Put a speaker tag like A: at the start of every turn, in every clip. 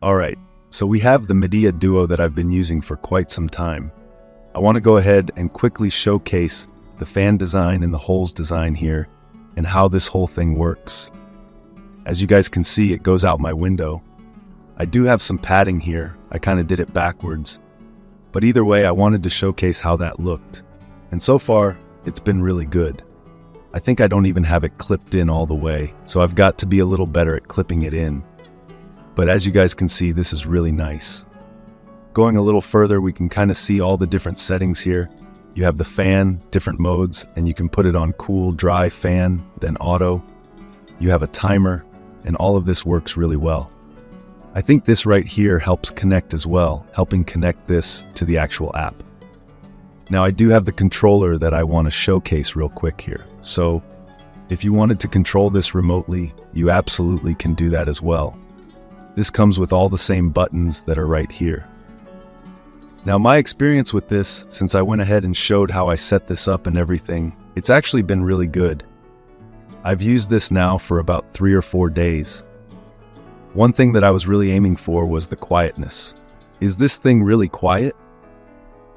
A: All right, so we have the Midea Duo that I've been using for quite some time. I want to go ahead and quickly showcase the fan design and the holes design here and how this whole thing works. As you guys can see, it goes out my window. I do have some padding here. I kind of did it backwards. But either way, I wanted to showcase how that looked. And so far, it's been really good. I think I don't even have it clipped in all the way, so I've got to be a little better at clipping it in. But as you guys can see, this is really nice. Going a little further, we can kind of see all the different settings here. You have the fan, different modes, and you can put it on cool, dry, fan, then auto. You have a timer, and all of this works really well. I think this right here helps connect as well, helping connect this to the actual app. Now I do have the controller that I want to showcase real quick here. So if you wanted to control this remotely, you absolutely can do that as well. This comes with all the same buttons that are right here. Now my experience with this, since I went ahead and showed how I set this up and everything, it's actually been really good. I've used this now for about 3 or 4 days. One thing that I was really aiming for was the quietness. Is this thing really quiet?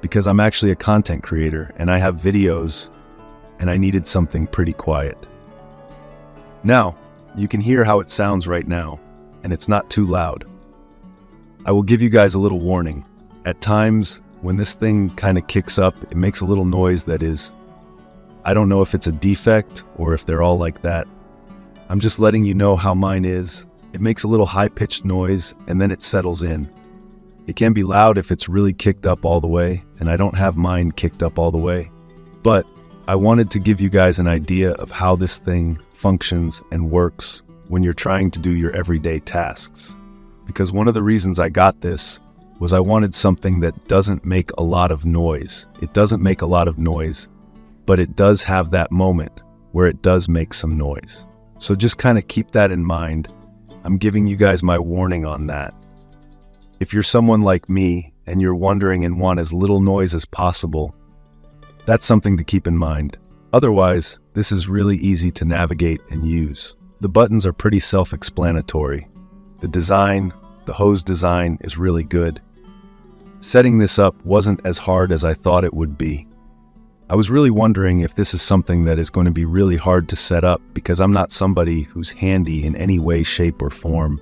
A: Because I'm actually a content creator and I have videos and I needed something pretty quiet. Now, you can hear how it sounds right now. And it's not too loud. I will give you guys a little warning. At times, when this thing kind of kicks up, it makes a little noise that is, I don't know if it's a defect or if they're all like that. I'm just letting you know how mine is. It makes a little high-pitched noise and then it settles in. It can be loud if it's really kicked up all the way, and I don't have mine kicked up all the way. But I wanted to give you guys an idea of how this thing functions and works when you're trying to do your everyday tasks. Because one of the reasons I got this was I wanted something that doesn't make a lot of noise. It doesn't make a lot of noise, but it does have that moment where it does make some noise. So just kind of keep that in mind. I'm giving you guys my warning on that. If you're someone like me and you're wondering and want as little noise as possible, that's something to keep in mind. Otherwise, this is really easy to navigate and use. The buttons are pretty self-explanatory. The design, the hose design is really good. Setting this up wasn't as hard as I thought it would be. I was really wondering if this is something that is going to be really hard to set up because I'm not somebody who's handy in any way, shape, or form.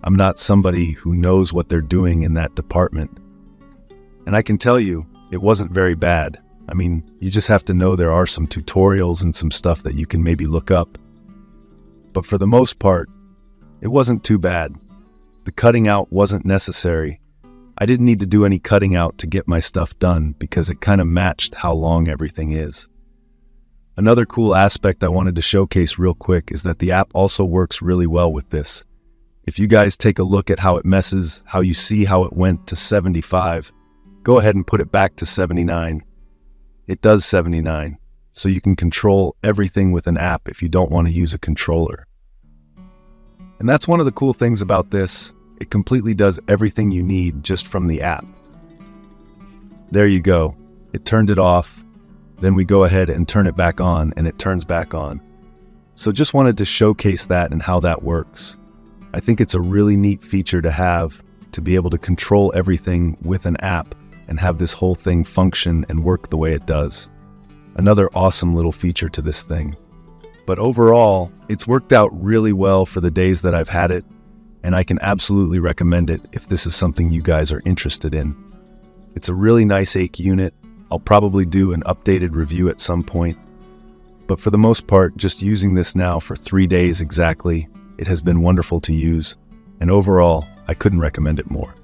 A: I'm not somebody who knows what they're doing in that department. And I can tell you, it wasn't very bad. I mean, you just have to know there are some tutorials and some stuff that you can maybe look up. But for the most part, it wasn't too bad. The cutting out wasn't necessary. I didn't need to do any cutting out to get my stuff done because it kind of matched how long everything is. Another cool aspect I wanted to showcase real quick is that the app also works really well with this. If you guys take a look at how it messes, how you see how it went to 75, go ahead and put it back to 79. It does 79. So you can control everything with an app if you don't want to use a controller. And that's one of the cool things about this. It completely does everything you need just from the app. There you go. It turned it off. Then we go ahead and turn it back on and it turns back on. So just wanted to showcase that and how that works. I think it's a really neat feature to have, to be able to control everything with an app and have this whole thing function and work the way it does. Another awesome little feature to this thing. But overall, it's worked out really well for the days that I've had it, and I can absolutely recommend it if this is something you guys are interested in. It's a really nice SACC unit. I'll probably do an updated review at some point. But for the most part, just using this now for 3 days exactly, it has been wonderful to use, and overall, I couldn't recommend it more.